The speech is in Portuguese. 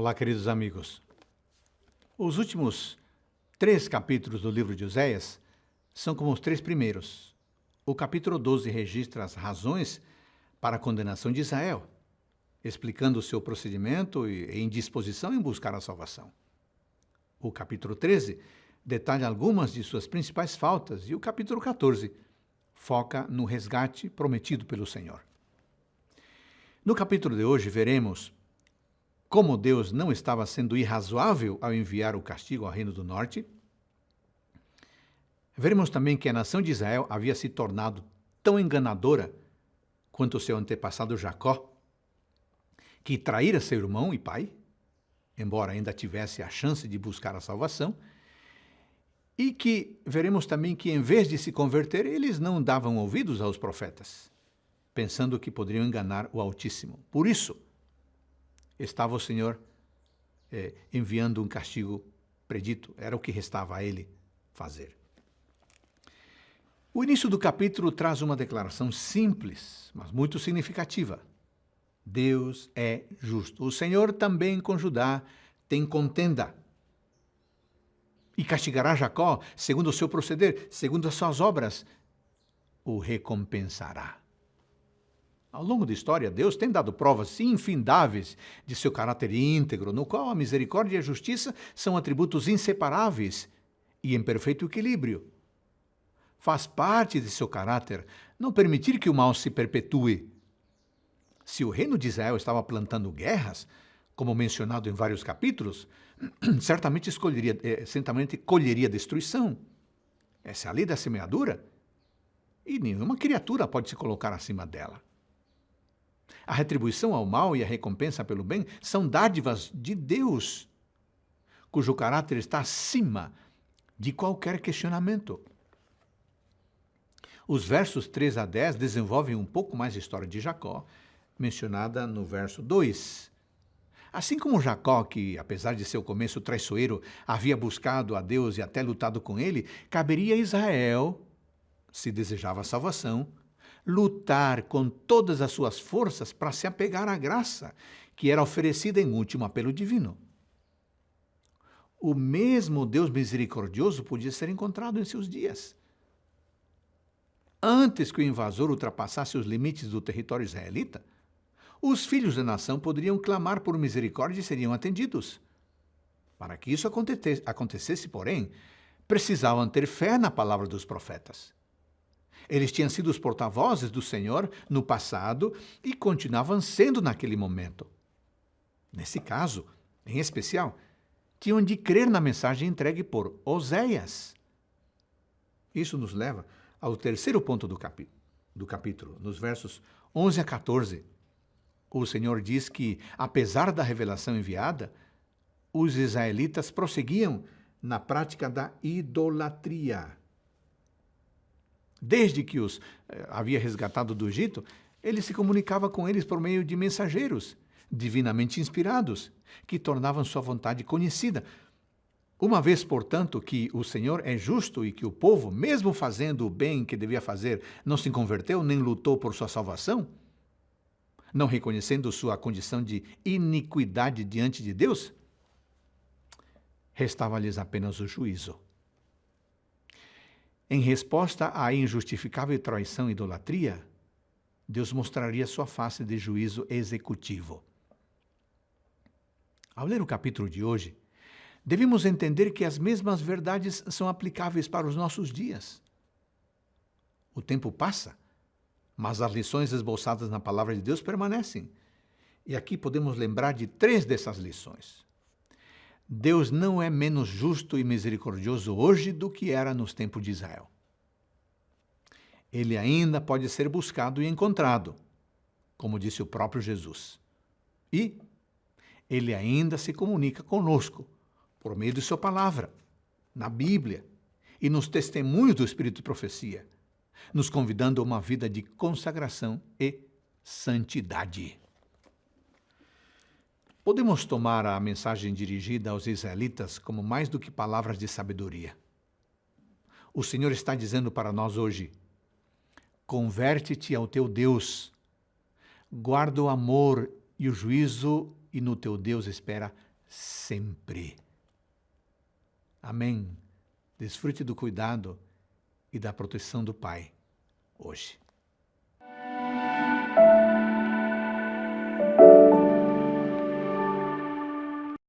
Olá, queridos amigos. Os últimos 3 capítulos do livro de Oséias são como os 3 primeiros. O capítulo 12 registra as razões para a condenação de Israel, explicando o seu procedimento e indisposição em buscar a salvação. O capítulo 13 detalha algumas de suas principais faltas e o capítulo 14 foca no resgate prometido pelo Senhor. No capítulo de hoje veremos como Deus não estava sendo irrazoável ao enviar o castigo ao Reino do Norte. Veremos também que a nação de Israel havia se tornado tão enganadora quanto seu antepassado Jacó, que traíra seu irmão e pai, embora ainda tivesse a chance de buscar a salvação, e que veremos também que, em vez de se converter, eles não davam ouvidos aos profetas, pensando que poderiam enganar o Altíssimo. Por isso, estava o Senhor enviando um castigo predito. Era o que restava a ele fazer. O início do capítulo traz uma declaração simples, mas muito significativa. Deus é justo. O Senhor também com Judá tem contenda. E castigará Jacó segundo o seu proceder, segundo as suas obras. O recompensará. Ao longo da história, Deus tem dado provas infindáveis de seu caráter íntegro, no qual a misericórdia e a justiça são atributos inseparáveis e em perfeito equilíbrio. Faz parte de seu caráter não permitir que o mal se perpetue. Se o reino de Israel estava plantando guerras, como mencionado em vários capítulos, certamente colheria destruição. Essa é a lei da semeadura, e nenhuma criatura pode se colocar acima dela. A retribuição ao mal e a recompensa pelo bem são dádivas de Deus, cujo caráter está acima de qualquer questionamento. Os versos 3 a 10 desenvolvem um pouco mais a história de Jacó, mencionada no verso 2. Assim como Jacó, que, apesar de seu começo traiçoeiro, havia buscado a Deus e até lutado com ele, caberia a Israel, se desejava a salvação, lutar com todas as suas forças para se apegar à graça que era oferecida em último apelo divino. O mesmo Deus misericordioso podia ser encontrado em seus dias. Antes que o invasor ultrapassasse os limites do território israelita, os filhos da nação poderiam clamar por misericórdia e seriam atendidos. Para que isso acontecesse, porém, precisavam ter fé na palavra dos profetas. Eles tinham sido os porta-vozes do Senhor no passado e continuavam sendo naquele momento. Nesse caso, em especial, tinham de crer na mensagem entregue por Oséias. Isso nos leva ao terceiro ponto do capítulo, nos versos 11 a 14. O Senhor diz que, apesar da revelação enviada, os israelitas prosseguiam na prática da idolatria. Desde que os havia resgatado do Egito, ele se comunicava com eles por meio de mensageiros, divinamente inspirados, que tornavam sua vontade conhecida. Uma vez, portanto, que o Senhor é justo e que o povo, mesmo fazendo o bem que devia fazer, não se converteu nem lutou por sua salvação, não reconhecendo sua condição de iniquidade diante de Deus, restava-lhes apenas o juízo. Em resposta à injustificável traição e idolatria, Deus mostraria sua face de juízo executivo. Ao ler o capítulo de hoje, devemos entender que as mesmas verdades são aplicáveis para os nossos dias. O tempo passa, mas as lições esboçadas na palavra de Deus permanecem. E aqui podemos lembrar de 3 dessas lições. Deus não é menos justo e misericordioso hoje do que era nos tempos de Israel. Ele ainda pode ser buscado e encontrado, como disse o próprio Jesus. E ele ainda se comunica conosco, por meio de sua palavra, na Bíblia e nos testemunhos do Espírito de profecia, nos convidando a uma vida de consagração e santidade. Podemos tomar a mensagem dirigida aos israelitas como mais do que palavras de sabedoria. O Senhor está dizendo para nós hoje: converte-te ao teu Deus, guarda o amor e o juízo, e no teu Deus espera sempre. Amém. Desfrute do cuidado e da proteção do Pai hoje.